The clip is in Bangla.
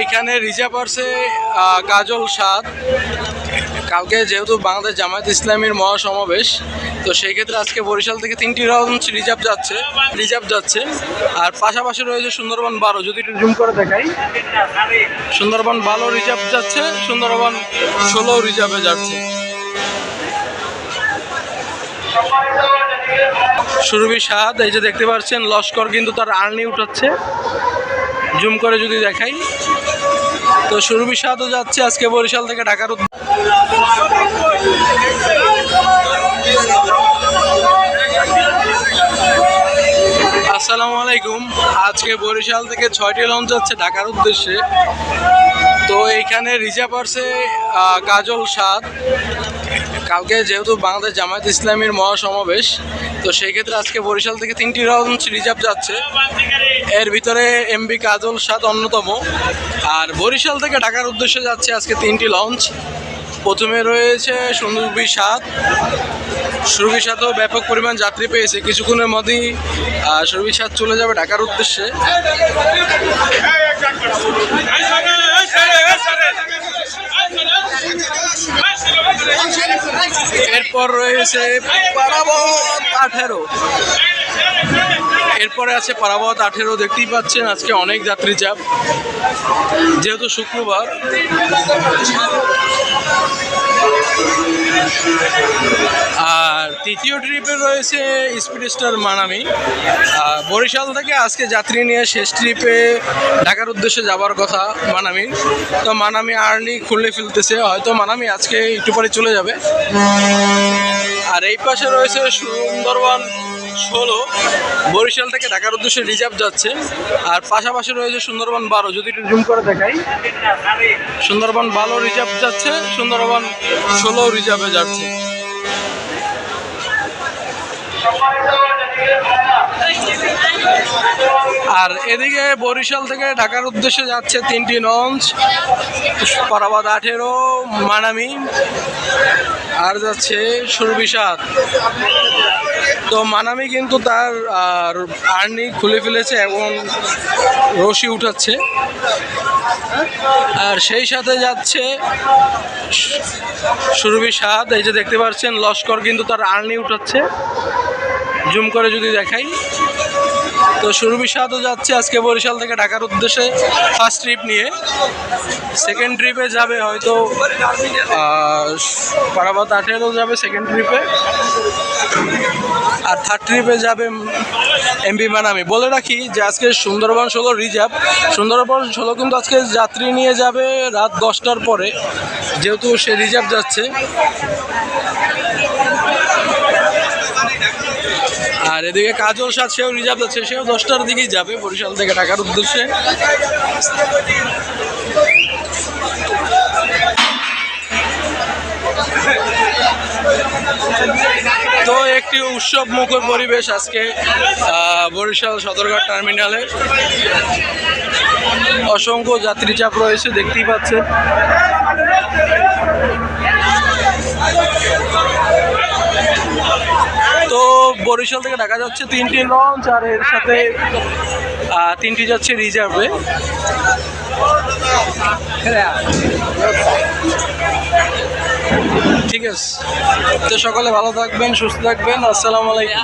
এইখানে রিজার্ভ আছে কাজল সাদ। কালকে যেহেতু বাংলাদেশ জামায়াত ইসলামীর মহাসমাবেশ, তো সেই ক্ষেত্রে আজকে বরিশাল থেকে 3টি লঞ্চ রিজার্ভ যাচ্ছে। আর পাশাপাশি রয়েছে সুন্দরবন 12। যদি একটু জুম করে দেখাই, সুন্দরবন 12 রিজার্ভ যাচ্ছে, সুন্দরবন 16 রিজার্ভে যাচ্ছে। সুরভি সাদ, এই যে দেখতে পাচ্ছেন লস্কর কিন্তু তার আর্নি উঠাচ্ছে। জুম করে যদি দেখাই, তো সুরভি সাদও যাচ্ছে আজকে বরিশাল থেকে ঢাকার আসসালামু আলাইকুম। আজকে বরিশাল থেকে 6টি লঞ্চ যাচ্ছে ঢাকার উদ্দেশ্যে। তো এইখানে রিজার্ভ আছে কাজল সাদ। কালকে যেহেতু বাংলাদেশ জামায়াত ইসলামীর মহাসমাবেশ, তো সেই ক্ষেত্রে আজকে বরিশাল থেকে 3টি লঞ্চ রিজার্ভ যাচ্ছে। এর ভিতরে এমবি কাজল সাদ অন্যতম। আর বরিশাল থেকে ঢাকার উদ্দেশ্যে যাচ্ছে আজকে 3টি লঞ্চ। প্রথমে রয়েছে সুরভি সাদ। সুরভি সাদও ব্যাপক পরিমাণ যাত্রী পেয়েছে। কিছুক্ষণের মধ্যেই সুরভি সাদ চলে যাবে ঢাকার উদ্দেশ্যে। এরপর রয়েছে পারাবত 18। এরপরে আছে পারাবত 18। দেখতেই পাচ্ছেন আজকে অনেক যাত্রী চাপ, যেহেতু শুক্রবার। আর তৃতীয় ট্রিপে রয়েছে স্পিড স্টার মানামি। বরিশাল থেকে আজকে যাত্রী নিয়ে শেষ ট্রিপে ঢাকার উদ্দেশ্যে যাবার কথা মানামির। তো মানামি আর্লি খুলে ফেলতেছে, হয়তো মানামি আজকে একটু পরে চলে যাবে। আর এই পাশে রয়েছে সুন্দরবন 16, বরিশাল থেকে ঢাকার উদ্দেশ্যে রিজার্ভ যাচ্ছে। আর পাশাপাশি রয়েছে সুন্দরবন 12। যদি একটু জুম করে দেখাই, সুন্দরবন 12 রিজার্ভ যাচ্ছে, সুন্দরবন 16 রিজার্ভে যাচ্ছে। আর এদিকে বরিশাল থেকে ঢাকার উদ্দেশ্যে যাচ্ছে 3টি লঞ্চ, পারাবত 18, মানামি, আর যাচ্ছে সুরভি সাদ। তো মানামি কিন্তু তার আর্নি খুলে ফেলেছে এবং রশি উঠাচ্ছে। আর সেই সাথে যাচ্ছে সুরভি সাদ। এই যে দেখতে পাচ্ছেন লস্কর কিন্তু তার আর্নি উঠাচ্ছে। জুম করে যদি দেখাই, তো সুরভি সাদও যাচ্ছে আজকে বরিশাল থেকে ঢাকার উদ্দেশ্যে ফার্স্ট ট্রিপ নিয়ে। সেকেন্ড ট্রিপে যাবে হয়তো পারাবত 18 যাবে সেকেন্ড ট্রিপে। আর থার্ড ট্রিপে যাবে এমবি মানামি। বলে রাখি যে আজকে সুন্দরবন 16 রিজার্ভ। সুন্দরবন 16 কিন্তু আজকে যাত্রী নিয়ে যাবে রাত 10টার পরে, যেহেতু সে রিজার্ভ যাচ্ছে। আর এদিকে কাজল সাদ, সেও রিজার্ভ যাচ্ছে, সেও 10টার দিকেই যাবে বরিশাল থেকে ঢাকার উদ্দেশ্যে। তো একটি উৎসব মুখর পরিবেশ আজকে বরিশাল সদরঘাট টার্মিনালে। অসংখ্য যাত্রী চাপ রয়েছে, দেখতেই পাচ্ছেন। তো বরিশাল থেকে ঢাকা যাচ্ছে 3টি লঞ্চ, আর এর সাথে 3টি যাচ্ছে রিজার্ভে। ঠিক আছে, তো সকলে ভালো থাকবেন, সুস্থ থাকবেন। আসসালামু আলাইকুম।